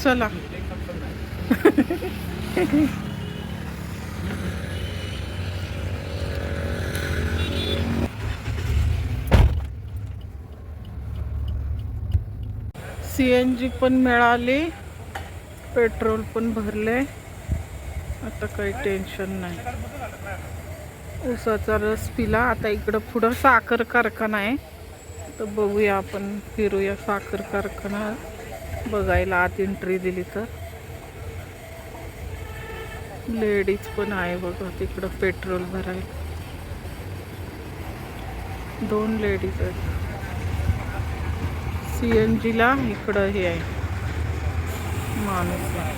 चला. CNG पण मिळाली, पेट्रोल पण भरले. आता काही टेन्शन नाही. ऊसाचा रस पिला. आता इकडं पुढं साखर कारखाना आहे, तर बघूया आपण, फिरूया साखर कारखाना बघायला. आत एंट्री दिली तर लेडीज पण आहे बघा तिकडं पेट्रोल भरायला. 2 लेडीज आहेत. CNG ला इकडं हे आहे माणूस आहे.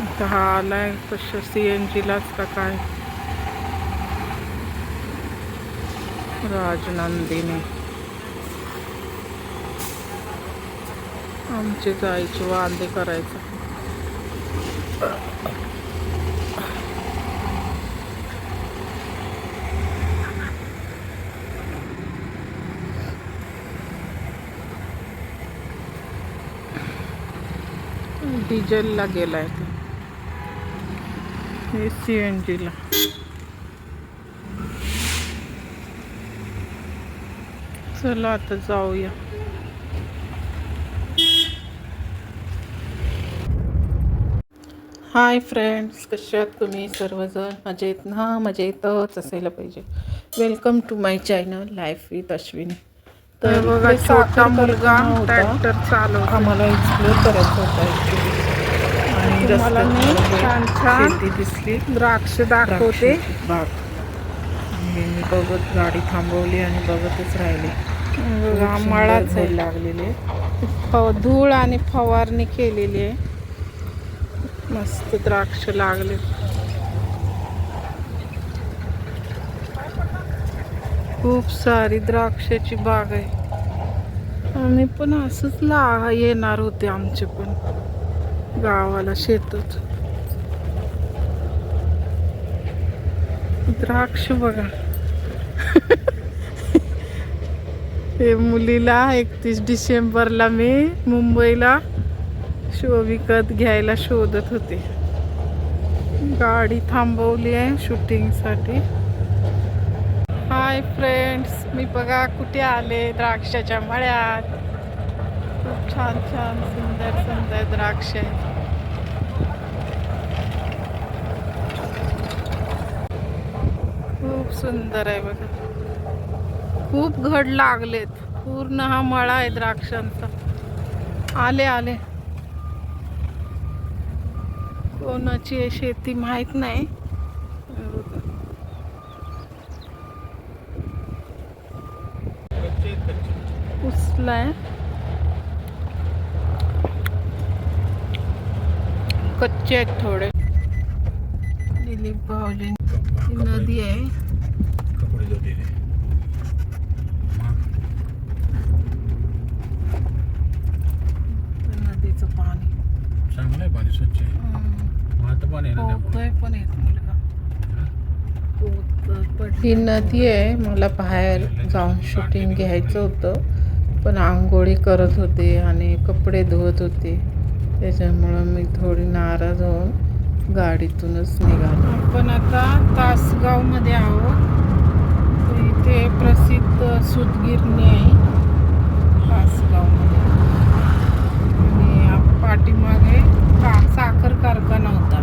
इथं हा आलाय कशा CNG लाच का काय. राजनंदिनी. आमचे जायचे वांदे करायचं. डिझेलला गेलाय ते, हे CNG ला. चला आता जाऊया. हाय फ्रेंड्स, कसे आहात तुम्ही सर्वजण? मजेत ना? मजेतच असायला पाहिजे. Welcome to my channel life with Ashwini. तर बघा, छोटा मुलगा ट्रॅक्टर चालवतो. आम्हाला एक्सप्लोर करायचं होतं आणि तुम्हाला मी छान छान दिसली द्राक्ष दाखवते. बाग मी बघत गाडी थांबवली आणि बघतच राहिले. बघा, मळाच लागलेले, धूळ आणि फवारणी केलेली आहे. मस्त द्राक्ष लागले. खूप सारी द्राक्षाची बाग आहे. आम्ही पण असंच येणार होते, आमचे पण गावाला शेतात. द्राक्ष बघा. हे मुलीला 31 डिसेंबरला मी मुंबईला विकत घ्यायला शोधत होते. गाडी थांबवली आहे शूटिंगसाठी. हाय फ्रेंड्स, मी बघा कुठे आले, द्राक्षाच्या मळ्यात. खूप छान छान सुंदर सुंदर द्राक्ष आहेत. खूप सुंदर आहे बघा. खूप घड लागलेत. पूर्ण हा मळा आहे द्राक्षांचा. आले आले. कोणाची आहे शेती माहित नाही. उचलाय, कच्चे आहेत थोडे. दिलीप भाऊजी, नदी आहे. नदीचं पाणी चांगलं आहे, पाणी स्वच्छ आहे. पोहतोय पण येत मुलगा. ही नदी आहे. मला बाहेर जाऊन शूटिंग घ्यायचं होतं, पण आंघोळी करत होते आणि कपडे धुवत होते. त्याच्यामुळं मी थोडी नाराज होऊन गाडीतूनच निघालो. आपण आता तासगावमध्ये आहोत. इथे प्रसिद्ध सूतगिरणी आहे तासगावमध्ये. आणि पाठीमागे साखर कारखाना होता,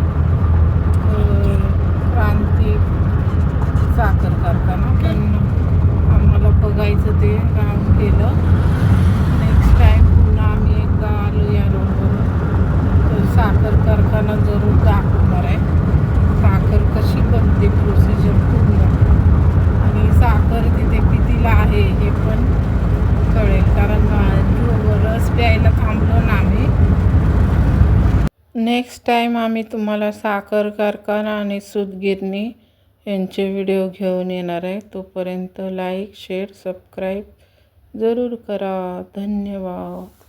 क्रांती साखर कारखाना. पण आम्हाला बघायचं ते काम केलं. नेक्स्ट टाइम पुन्हा आम्ही एकदा आलो या रोडवर, तर साखर कारखाना जरूर दाखवणार आहे. साखर कशी बनते, प्रोसिजर पूर्ण, आणि साखर तिथे कितीला आहे हे पण कळेल. कारण रस प्यायला थांबलो ना आम्ही. नेक्स्ट टाईम आम्ही तुम्हाला साखर कारखाना आणि सूतगिरणी यांचे व्हिडिओ घेऊन येणार आहे. तोपर्यंत लाईक, शेअर, सबस्क्राईब जरूर करा. धन्यवाद.